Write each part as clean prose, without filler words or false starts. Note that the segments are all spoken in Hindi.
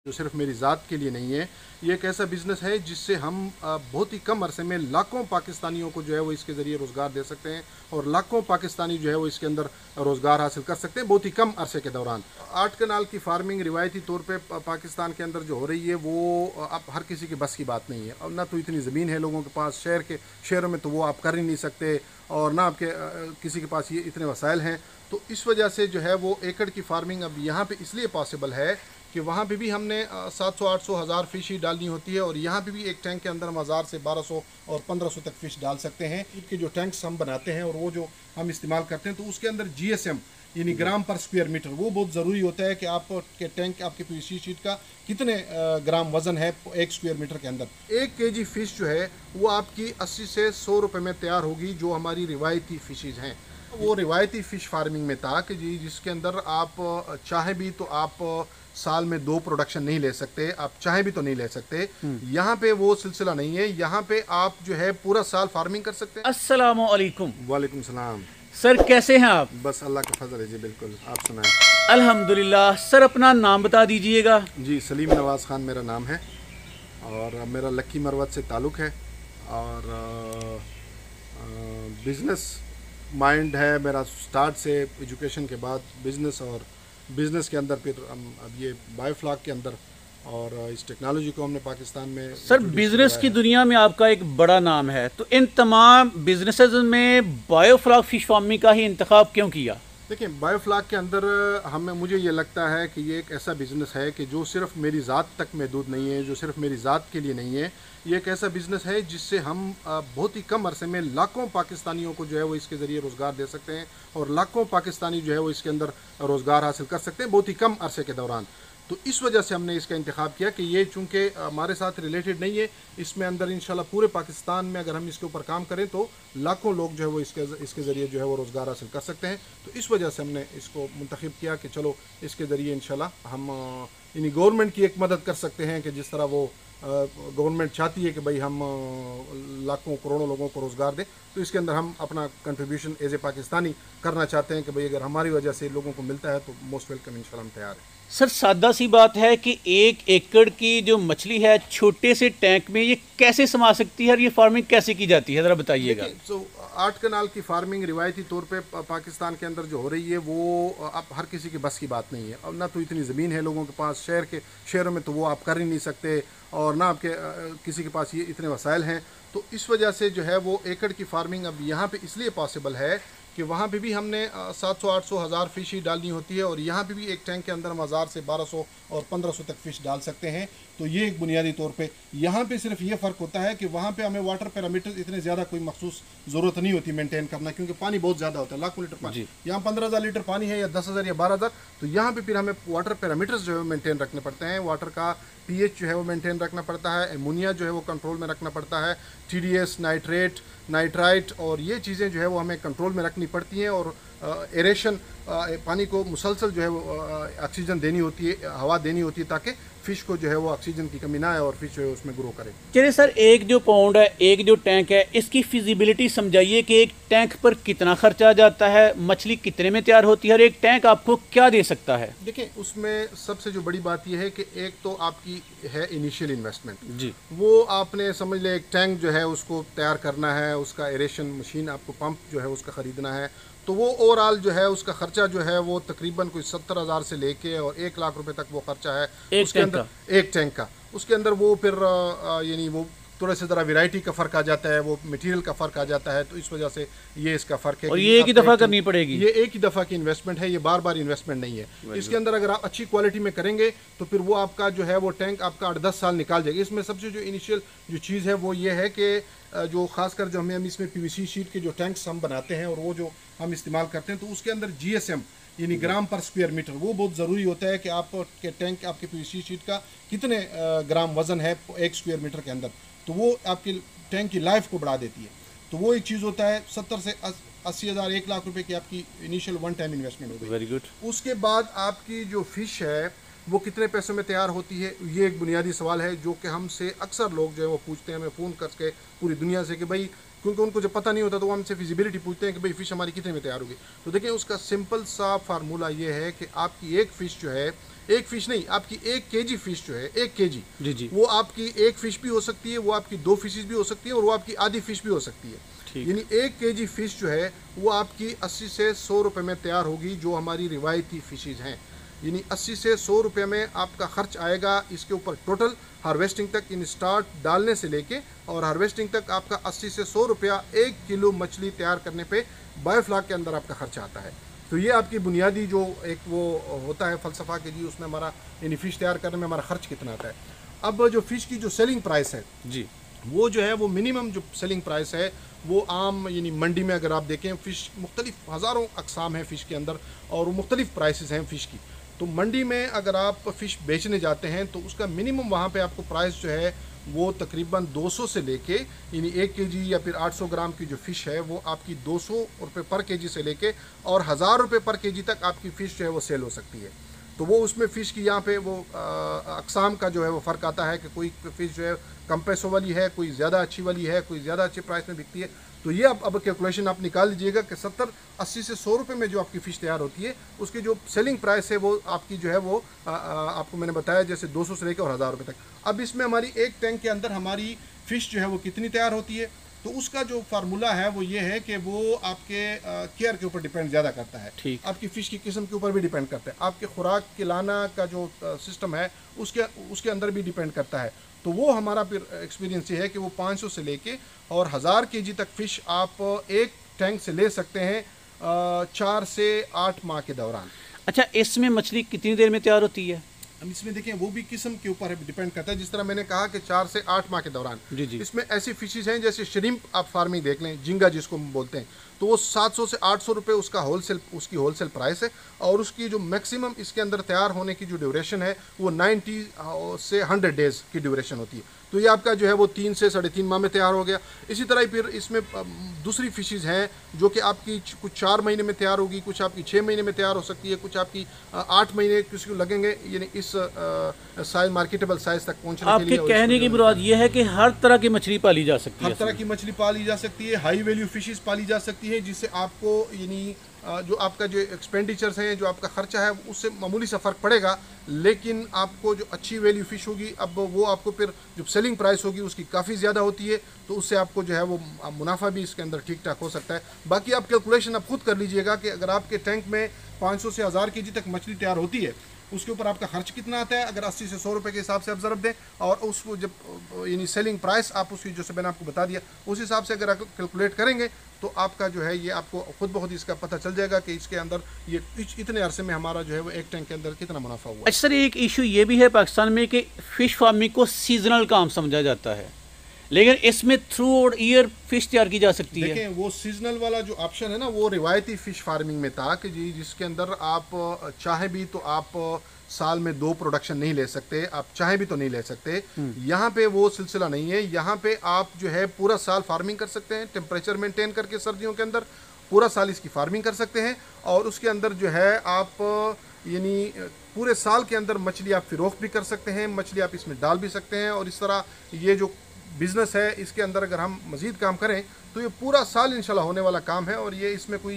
जो सिर्फ मेरी ज़ात के लिए नहीं है। ये एक ऐसा बिज़नेस है जिससे हम बहुत ही कम अरसे में लाखों पाकिस्तानियों को जो है वो इसके ज़रिए रोज़गार दे सकते हैं और लाखों पाकिस्तानी जो है वो इसके अंदर रोज़गार हासिल कर सकते हैं बहुत ही कम अरसे के दौरान। 8 कनाल की फार्मिंग रिवायती तौर पे पाकिस्तान के अंदर जो हो रही है वो अब हर किसी की बस की बात नहीं है। और ना तो इतनी ज़मीन है लोगों के पास, शहरों में तो वो आप कर ही नहीं सकते और ना आपके किसी के पास ये इतने वसाइल हैं। तो इस वजह से जो है वो एकड़ की फार्मिंग अब यहाँ पे इसलिए पॉसिबल है कि वहाँ पे भी हमने 700 800 हज़ार फ़िश ही डालनी होती है और यहाँ पे भी एक टैंक के अंदर हम 1000 से 1200 और 1500 तक फ़िश डाल सकते हैं। के जो टैंक्स हम बनाते हैं और वो जो हम इस्तेमाल करते हैं तो उसके अंदर GSM यानी ग्राम पर स्क्वायर मीटर वो बहुत ज़रूरी होता है कि आपके टैंक आपके PVC शीट का कितने ग्राम वज़न है 1 स्क्वायर मीटर के अंदर। 1 kg फ़िश जो है वो आपकी 80 से 100 रुपये में तैयार होगी। जो हमारी रिवायती फ़िशेज़ हैं वो रिवायती फ़िश फार्मिंग में था कि जी जिसके अंदर आप चाहे भी तो आप साल में 2 प्रोडक्शन नहीं ले सकते, आप चाहे भी तो नहीं ले सकते। यहाँ पे वो सिलसिला नहीं है, यहाँ पे आप जो है पूरा साल फार्मिंग कर सकते हैं। अस्सलामु अलैकुम। वालेकुम सलाम। सर कैसे हैं आप? बस अल्लाह का फजल है जी, बिल्कुल। आप सुनाएं। अल्हम्दुलिल्लाह। सर अपना नाम बता दीजिएगा। जी सलीम नवाज़ ख़ान मेरा नाम है और मेरा लक्की मरवत से ताल्लुक़ है और बिज़नेस माइंड है मेरा स्टार्ट से। एजुकेशन के बाद बिज़नेस और बिज़नेस के अंदर फिर हम अब ये बायोफ्लॉक के अंदर और इस टेक्नोलॉजी को हमने पाकिस्तान में सर बिजनेस की दुनिया में आपका एक बड़ा नाम है, तो इन तमाम बिजनेसेस में बायोफ्लॉक फिश फार्मिंग का ही इंतखाब क्यों किया? देखिए बायोफ्लॉक के अंदर मुझे ये लगता है कि ये एक ऐसा बिज़नेस है कि जो सिर्फ मेरी ज़ात तक महदूद नहीं है, जो सिर्फ मेरी ज़ात के लिए नहीं है। ये एक ऐसा बिज़नेस है जिससे हम बहुत ही कम अरसे में लाखों पाकिस्तानियों को जो है वो इसके ज़रिए रोज़गार दे सकते हैं और लाखों पाकिस्तानी जो है वो इसके अंदर रोज़गार हासिल कर सकते हैं बहुत ही कम अरसे के दौरान। तो इस वजह से हमने इसका इंतखाब किया कि ये चूँकि हमारे साथ रिलेटेड नहीं है, इसमें अंदर इंशाल्लाह पूरे पाकिस्तान में अगर हम इसके ऊपर काम करें तो लाखों लोग जो है वो इसके ज़रिए जो है वो रोज़गार हासिल कर सकते हैं। तो इस वजह से हमने इसको मुंतखब किया कि चलो इसके ज़रिए इंशाल्लाह हम यानी गवर्नमेंट की एक मदद कर सकते हैं कि जिस तरह वो गवर्नमेंट चाहती है कि भाई हम लाखों करोड़ों लोगों को रोज़गार दें, तो इसके अंदर हम अपना कंट्रीब्यूशन एज ए पाकिस्तानी करना चाहते हैं कि भाई अगर हमारी वजह से लोगों को मिलता है तो मोस्ट वेलकम इंशाल्लाह हम तैयार हैं। सर सादा सी बात है कि 1 एकड़ की जो मछली है छोटे से टैंक में ये कैसे समा सकती है और ये फार्मिंग कैसे की जाती है, ज़रा बताइएगा। तो 8 कनाल की फार्मिंग रिवायती तौर पे पाकिस्तान के अंदर जो हो रही है वो अब हर किसी की बस की बात नहीं है। और ना तो इतनी ज़मीन है लोगों के पास, शहरों में तो वो आप कर ही नहीं सकते और ना आपके किसी के पास ये इतने वसाइल हैं। तो इस वजह से जो है वो एकड़ की फार्मिंग अब यहाँ पे इसलिए पॉसिबल है कि वहाँ पे भी हमने 700 800 हज़ार फ़िश ही डालनी होती है और यहाँ पे भी एक टैंक के अंदर हम 1000 से 1200 और 1500 तक फ़िश डाल सकते हैं। तो ये एक बुनियादी तौर पे यहाँ पे सिर्फ ये फ़र्क होता है कि वहाँ पे हमें वाटर पैरामीटर्स इतने ज़्यादा कोई मखसूस ज़रूरत नहीं होती मेंटेन करना, क्योंकि पानी बहुत ज़्यादा होता है, लाखों लीटर पानी। यहाँ 15,000 लीटर पानी है या 10,000 या 12,000, तो यहाँ पे फिर हमें वाटर पैरामीटर्स जो है मेंटेन रखने पड़ते हैं। वाटर का pH जो है वो मेंटेन रखना पड़ता है, एमोनिया जो है वो कंट्रोल में रखना पड़ता है, TDS, नाइट्रेट, नाइट्राइट और ये चीज़ें जो है वो हमें कंट्रोल में रखनी पड़ती हैं। और एरेशन पानी को मुसलसल जो है वो ऑक्सीजन देनी होती है, हवा देनी होती है ताकि फ़िश को जो है वो ऑक्सीजन की कमी ना आए और फिश जो है उसमें ग्रो करे। चलिए सर, एक जो पाउंड है, एक जो टैंक है, इसकी फिजिबिलिटी समझाइए कि एक टैंक पर कितना खर्चा जाता है, मछली कितने में तैयार होती है और एक टैंक आपको क्या दे सकता है? देखिए उसमें सबसे जो बड़ी बात यह है कि एक तो आपकी है इनिशियल इन्वेस्टमेंट जी, वो आपने समझ ले एक टैंक जो है उसको तैयार करना है, उसका एरेशन मशीन आपको पंप जो है उसका ख़रीदना है, तो वो ओवरऑल जो है उसका खर्चा जो है वो तकरीबन कोई 70,000 से लेके और 1 लाख रुपए तक वो खर्चा है उसके अंदर एक टैंक का। उसके अंदर वो फिर यानी वो थोड़ा सा ज़रा वैरायटी का फ़र्क आ जाता है, वो मटेरियल का फ़र्क आ जाता है, तो इस वजह से ये इसका फ़र्क है। और ये एक ही दफ़ा करनी पड़ेगी? ये एक ही दफ़ा की इन्वेस्टमेंट है, ये बार बार इन्वेस्टमेंट नहीं है। इसके अंदर अगर आप अच्छी क्वालिटी में करेंगे तो फिर वो आपका जो है वो टैंक आपका 8-10 साल निकाल जाएगी। इसमें सबसे जो इनिशियल जो चीज़ है वो ये है कि जो खासकर जो हम इसमें PVC शीट के जो टैंक्स हम बनाते हैं और वो जो हम इस्तेमाल करते हैं तो उसके अंदर GSM यानी ग्राम पर स्क्वायर मीटर वो बहुत ज़रूरी होता है कि आपके टैंक आपके PVC शीट का कितने ग्राम वज़न है 1 स्क्वायर मीटर के अंदर, तो वो आपके टैंक की लाइफ को बढ़ा देती है। तो वो एक चीज़ होता है। 70 से 80 हज़ार 1 लाख रुपए की आपकी इनिशियल वन टाइम इन्वेस्टमेंट होगी। Very good. उसके बाद आपकी जो फ़िश है वो कितने पैसों में तैयार होती है, ये एक बुनियादी सवाल है जो कि हमसे अक्सर लोग जो है वो पूछते हैं, हमें फ़ोन करके पूरी दुनिया से कि भाई, क्योंकि उनको जब पता नहीं होता तो वो हमसे फिजिबिलिटी पूछते हैं कि भाई फ़िश हमारी कितने में तैयार होगी। तो देखिए उसका सिंपल सा फार्मूला ये है कि आपकी एक फ़िश जो है एक फ़िश नहीं, आपकी 1 केजी फ़िश जो है, 1 केजी जी जी वो आपकी एक फ़िश भी हो सकती है, वो आपकी 2 फिशेज भी हो सकती है, और वो आपकी आधी फ़िश भी हो सकती है। ठीक। यानी 1 केजी फ़िश जो है वो आपकी 80 से 100 रुपये में तैयार होगी, जो हमारी रिवायती फ़िशेज हैं। यानी 80 से 100 रुपये में आपका खर्च आएगा इसके ऊपर टोटल हार्वेस्टिंग तक, इन स्टार्ट डालने से लेके और हार्वेस्टिंग तक आपका 80 से 100 रुपया 1 किलो मछली तैयार करने पे बायोफ्लाक के अंदर आपका खर्चा आता है। तो ये आपकी बुनियादी जो एक वो होता है फ़लसफ़ा कि जी उसमें हमारा यानी फ़िश तैयार करने में हमारा खर्च कितना आता है। अब जो फ़िश की जो सेलिंग प्राइस है जी वो जो है वो मिनिमम जो सेलिंग प्राइस है वो आम यानी मंडी में अगर आप देखें, फ़िश मुख्तलिफ हज़ारों अक़साम हैं फ़िश के अंदर और वो मुख्तलिफ प्राइसेस हैं फ़िश की। तो मंडी में अगर आप फ़िश बेचने जाते हैं तो उसका मिनिमम वहाँ पे आपको प्राइस जो है वो तकरीबन 200 से लेके यानी 1 केजी या फिर 800 ग्राम की जो फ़िश है वो आपकी 200 रुपये पर केजी से लेके और 1000 रुपये पर केजी तक आपकी फ़िश जो है वो सेल हो सकती है। तो वो उसमें फ़िश की यहाँ पे वो अक़साम का जो है वो फ़र्क आता है कि कोई फ़िश जो है कम पैसों वाली है, कोई ज़्यादा अच्छी वाली है, कोई ज़्यादा अच्छे प्राइस में बिकती है। तो ये अब कैलकुलेशन आप निकाल लीजिएगा कि 70-80 से 100 रुपये में जो आपकी फ़िश तैयार होती है उसकी जो सेलिंग प्राइस है वो आपकी जो है वो आपको मैंने बताया जैसे 200 से लेकर और 1000 रुपये तक। अब इसमें हमारी एक टैंक के अंदर हमारी फ़िश जो है वो कितनी तैयार होती है, तो उसका जो फार्मूला है वो ये है कि वो आपके केयर के ऊपर डिपेंड ज़्यादा करता है। ठीक। आपकी फ़िश की किस्म के ऊपर भी डिपेंड करता है, आपके खुराक खिलाना का जो सिस्टम है उसके अंदर भी डिपेंड करता है। तो वो हमारा फिर एक्सपीरियंस ये है कि वो 500 से लेके और 1000 केजी तक फ़िश आप एक टैंक से ले सकते हैं 4 से 8 माह के दौरान। अच्छा, इसमें मछली कितनी देर में तैयार होती है? हम इसमें देखें वो भी किस्म के ऊपर डिपेंड करता है, जिस तरह मैंने कहा कि 4 से 8 माह के दौरान। जी जी इसमें ऐसी फिशेज हैं जैसे श्रिम्प आप फार्मिंग देख लें, झींगा जिसको हम बोलते हैं, तो वो 700 से 800 रुपये उसकी होलसेल प्राइस है और उसकी जो मैक्सिमम इसके अंदर तैयार होने की जो ड्यूरेशन है वो 90 से 100 डेज़ की ड्यूरेशन होती है। तो ये आपका जो है वो 3 से 3.5 माह में तैयार हो गया। इसी तरह ही फिर इसमें दूसरी फिशेज हैं जो कि आपकी कुछ 4 महीने में तैयार होगी, कुछ आपकी 6 महीने में तैयार हो सकती है, कुछ आपकी 8 महीने किसी को लगेंगे, यानी इस साइज मार्केटेबल साइज तक पहुंचने के लिए। आपके कहने की मुराद ये है कि हर तरह की मछली पाली जा सकती है? हर तरह की मछली पाली जा सकती है, हाई वैल्यू फिशेस पाली जा सकती है, जिससे आपको यानी जो आपका जो एक्सपेंडिचर्स हैं, जो आपका खर्चा है उससे मामूली सा फ़र्क पड़ेगा, लेकिन आपको जो अच्छी वैल्यू फ़िश होगी अब वो आपको फिर जो सेलिंग प्राइस होगी उसकी काफ़ी ज़्यादा होती है, तो उससे आपको जो है वो मुनाफा भी इसके अंदर ठीक ठाक हो सकता है। बाकी आप कैलकुलेशन आप खुद कर लीजिएगा कि अगर आपके टैंक में 500 से 1000 केजी तक मछली तैयार होती है, उसके ऊपर आपका खर्च कितना आता है। अगर 80 से 100 रुपये के हिसाब से आप ज़रब दें और उसको जब यानी सेलिंग प्राइस आप उसकी जो मैंने आपको बता दिया उस हिसाब से अगर आप कैलकुलेट करेंगे तो आपका जो है ये आपको खुद बहुत इसका पता चल जाएगा कि इसके अंदर ये इतने अरसे में हमारा जो है वो एक टैंक के अंदर कितना मुनाफा हुआ। अच्छा सर, एक इशू ये भी है पाकिस्तान में कि फ़िश फार्मिंग को सीजनल काम समझा जाता है, लेकिन इसमें थ्रू आउट ईयर फिश तैयार की जा सकती है। देखें वो सीजनल वाला जो ऑप्शन है ना वो रिवायती फ़िश फार्मिंग में था कि जी जिसके अंदर आप चाहे भी तो आप साल में 2 प्रोडक्शन नहीं ले सकते, आप चाहे भी तो नहीं ले सकते। यहाँ पे वो सिलसिला नहीं है, यहाँ पे आप जो है पूरा साल फार्मिंग कर सकते हैं, टेम्परेचर मेंटेन करके सर्दियों के अंदर पूरा साल इसकी फार्मिंग कर सकते हैं और उसके अंदर जो है आप यानी पूरे साल के अंदर मछली आप फ़िरोख्त भी कर सकते हैं, मछली आप इसमें डाल भी सकते हैं। और इस तरह ये जो बिज़नेस है इसके अंदर अगर हम मज़ीद काम करें तो ये पूरा साल इंशाल्लाह होने वाला काम है। और ये इसमें कोई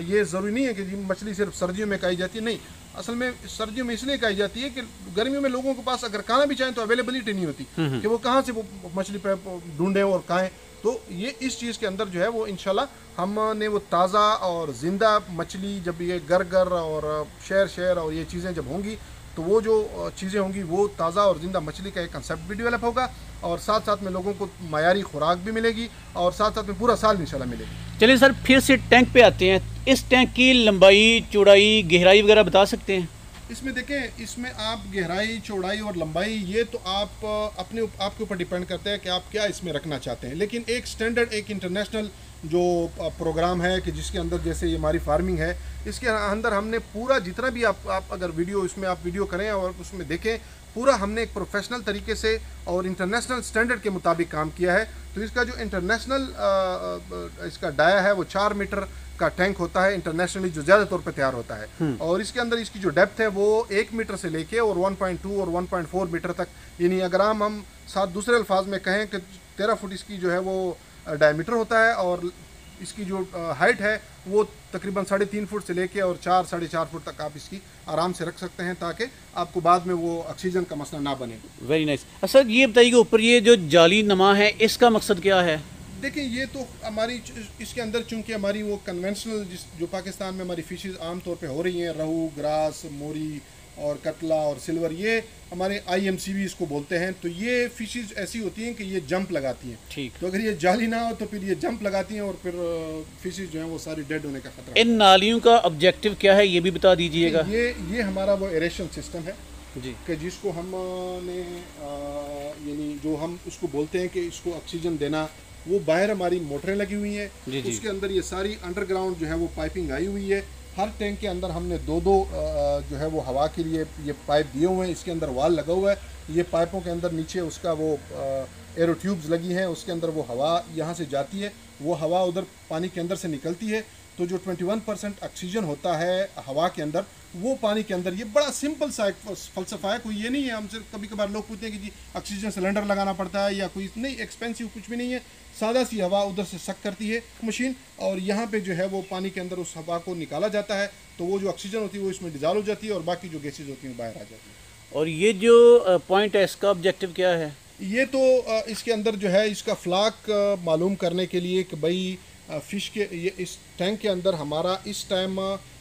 ये ज़रूरी नहीं है कि मछली सिर्फ सर्दियों में खाई जाती है, नहीं, असल में सर्दियों में इसलिए खाई जाती है कि गर्मियों में लोगों के पास अगर खाना भी चाहें तो अवेलेबिलिटी नहीं होती कि वो कहाँ से वो मछली पे ढूंढें और खाएं। तो ये इस चीज़ के अंदर जो है वो इंशाल्लाह हमने वो ताज़ा और ज़िंदा मछली जब ये गर और शेर और ये चीज़ें जब होंगी तो वो जो चीज़ें होंगी वो ताज़ा और ज़िंदा मछली का एक कंसेप्ट भी डेवलप होगा और साथ साथ में लोगों को मायारी खुराक भी मिलेगी और साथ साथ में पूरा साल इंशाल्लाह मिलेगी। चलिए सर, फिर से टैंक पे आते हैं। इस टैंक की लंबाई, चौड़ाई, गहराई वगैरह बता सकते हैं? इसमें देखें, इसमें आप गहराई, चौड़ाई और लंबाई ये तो आप आपके ऊपर डिपेंड करते हैं कि आप क्या इसमें रखना चाहते हैं। लेकिन एक स्टैंडर्ड, एक इंटरनेशनल जो प्रोग्राम है कि जिसके अंदर जैसे ये हमारी फार्मिंग है इसके अंदर हमने पूरा जितना भी आप अगर वीडियो इसमें आप वीडियो करें और उसमें देखें, पूरा हमने एक प्रोफेशनल तरीके से और इंटरनेशनल स्टैंडर्ड के मुताबिक काम किया है। तो इसका जो इंटरनेशनल इसका डाया है वो 4 मीटर का टैंक होता है इंटरनेशनली, जो ज़्यादा तौर पे तैयार होता है। और इसके अंदर इसकी जो डेप्थ है वो 1 मीटर से लेके और 1.2 और 1.4 मीटर तक, यानी अगर हम साथ दूसरे अल्फाज में कहें कि 13 फुट इसकी जो है वो डायमीटर होता है और इसकी जो हाइट है वो तकरीबन 3.5 फुट से लेके और 4-4.5 फुट तक आप इसकी आराम से रख सकते हैं, ताकि आपको बाद में वो ऑक्सीजन का मसला ना बने। Very nice. सर ये बताइए, ऊपर ये जो जाली नमा है इसका मकसद क्या है? देखिए ये तो हमारी इसके अंदर चूंकि हमारी वो कन्वेंशनल जो पाकिस्तान में हमारी फिशेस आम तौर पे हो रही हैं, रहू, ग्रास, मोरी और कतला और सिल्वर, ये हमारे IMCB इसको बोलते हैं। तो ये फिशेस ऐसी होती हैं कि ये जंप लगाती हैं। ठीक। तो अगर ये जाली ना हो तो फिर ये जंप लगाती हैं और फिर फिशेस जो हैं वो सारी डेड होने का खतरा। इन नालियों का ऑब्जेक्टिव क्या है ये भी बता दीजिएगा। ये हमारा वो एरेशन सिस्टम है जी, कि जिसको हमने यानी जो हम उसको बोलते हैं कि इसको ऑक्सीजन देना, वो बाहर हमारी मोटरें लगी हुई हैं, उसके अंदर ये सारी अंडरग्राउंड जो है वो पाइपिंग आई हुई है। हर टैंक के अंदर हमने दो जो है वो हवा के लिए ये पाइप दिए हुए हैं, इसके अंदर वाल लगा हुआ है। ये पाइपों के अंदर नीचे उसका वो एरो ट्यूब्स लगी हैं, उसके अंदर वो हवा यहाँ से जाती है, वो हवा उधर पानी के अंदर से निकलती है। तो जो 21% ऑक्सीजन होता है हवा के अंदर, वो पानी के अंदर, ये बड़ा सिंपल सा एक फलसफा है, कोई ये नहीं है। हमसे कभी कभार लोग पूछते हैं कि जी ऑक्सीजन सिलेंडर लगाना पड़ता है या कोई, नहीं, एक्सपेंसिव कुछ भी नहीं है। सादा सी हवा उधर से सक करती है मशीन, और यहाँ पे जो है वो पानी के अंदर उस हवा को निकाला जाता है, तो वो जो ऑक्सीजन होती है वो इसमें डिजॉल्व हो जाती है और बाकी जो गैसेज होती हैं बाहर आ जाती है। और ये जो पॉइंट है इसका ऑब्जेक्टिव क्या है? ये तो इसके अंदर जो है इसका फ्लाक मालूम करने के लिए कि भाई फ़िश के ये इस टैंक के अंदर हमारा इस टाइम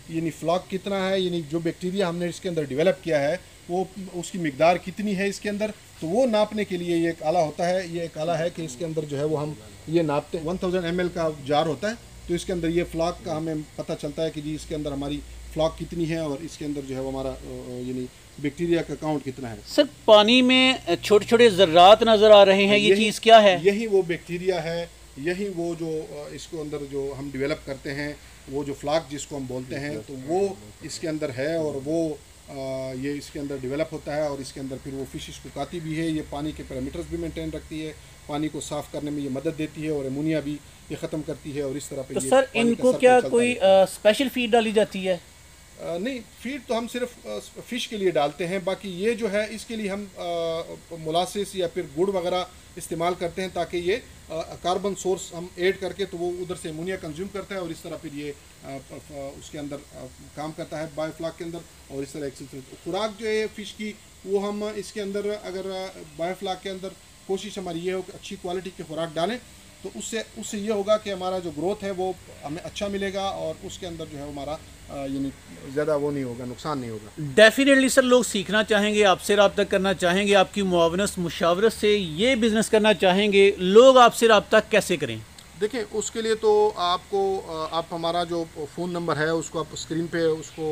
यानी फ्लॉक कितना है, यानी जो बैक्टीरिया हमने इसके अंदर डेवलप किया है वो उसकी मिकदार कितनी है इसके अंदर, तो वो नापने के लिए ये एक आला होता है। ये एक आला है कि इसके अंदर जो है वो हम ये नापते हैं। 1000 ml का जार होता है, तो इसके अंदर ये फ्लॉक का हमें पता चलता है कि जी इसके अंदर हमारी फ्लॉक कितनी है और इसके अंदर जो है वो हमारा यानी बैक्टीरिया का काउंट कितना है। सर पानी में छोटे छोटे ज़र्रात नज़र आ रहे हैं, ये चीज़ क्या है? यही वो बैक्टीरिया है, यही वो जो इसको अंदर जो हम डेवलप करते हैं, वो जो फ्लाक जिसको हम बोलते हैं, तो वो इसके अंदर है और वो ये इसके अंदर डेवलप होता है और इसके अंदर फिर वो फिशेस को खाती भी है। ये पानी के पैरामीटर्स भी मेंटेन रखती है, पानी को साफ़ करने में ये मदद देती है और अमोनिया भी ये ख़त्म करती है और इस तरह पे। तो सर इनको क्या कोई स्पेशल फीड डाली जाती है? नहीं, फीड तो हम सिर्फ फ़िश के लिए डालते हैं। बाकी ये जो है इसके लिए हम मोलासिस या फिर गुड़ वगैरह इस्तेमाल करते हैं, ताकि ये कार्बन सोर्स हम ऐड करके तो वो उधर से अमोनिया कंज्यूम करता है और इस तरह फिर ये उसके अंदर काम करता है बायोफ्लाक के अंदर। और इस तरह एक खुराक जो है फ़िश की, वो हम इसके अंदर अगर बायोफ्लाक के अंदर कोशिश हमारी ये हो कि अच्छी क्वालिटी की खुराक डालें, तो उससे ये होगा कि हमारा जो ग्रोथ है वो हमें अच्छा मिलेगा और उसके अंदर जो है हमारा यानी ज़्यादा वो नहीं होगा, नुकसान नहीं होगा। डेफिनेटली सर, लोग सीखना चाहेंगे, आपसे रब्ता करना चाहेंगे, आपकी मुआवनत मुशावरत से ये बिज़नेस करना चाहेंगे, लोग आपसे रब्ता कैसे करें? देखिए उसके लिए तो आपको आप हमारा जो फ़ोन नंबर है उसको आप स्क्रीन पे उसको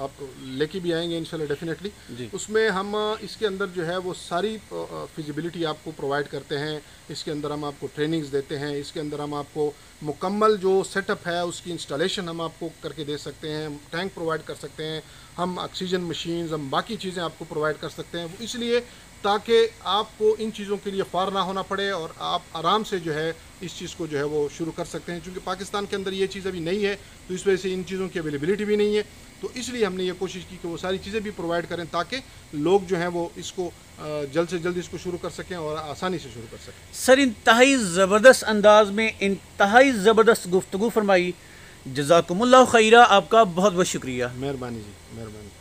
आप लेके भी आएंगे इंशाल्लाह डेफिनेटली। उसमें हम इसके अंदर जो है वो सारी फिजिबिलिटी आपको प्रोवाइड करते हैं। इसके अंदर हम आपको ट्रेनिंग्स देते हैं, इसके अंदर हम आपको मुकम्मल जो सेटअप है उसकी इंस्टॉलेशन हम आपको करके दे सकते हैं, टैंक प्रोवाइड कर सकते हैं, हम ऑक्सीजन मशीन्स, हम बाकी चीज़ें आपको प्रोवाइड कर सकते हैं, इसलिए ताकि आपको इन चीज़ों के लिए फ़ार ना होना पड़े और आप आराम से जो है इस चीज़ को जो है वो शुरू कर सकते हैं। क्योंकि पाकिस्तान के अंदर ये चीज़ अभी नहीं है, तो इस वजह से इन चीज़ों की अवेलेबिलिटी भी नहीं है, तो इसलिए हमने ये कोशिश की कि वो सारी चीज़ें भी प्रोवाइड करें ताकि लोग जो हैं वो इसको जल्द से जल्द इसको शुरू कर सकें और आसानी से शुरू कर सकें। सर इंतहाई ज़बरदस्त अंदाज में इंतहाई ज़बरदस्त गुफ्तगू फरमाई, जज़ाकुमुल्लाह खैरा, आपका बहुत बहुत शुक्रिया। मेहरबानी जी, मेहरबानी।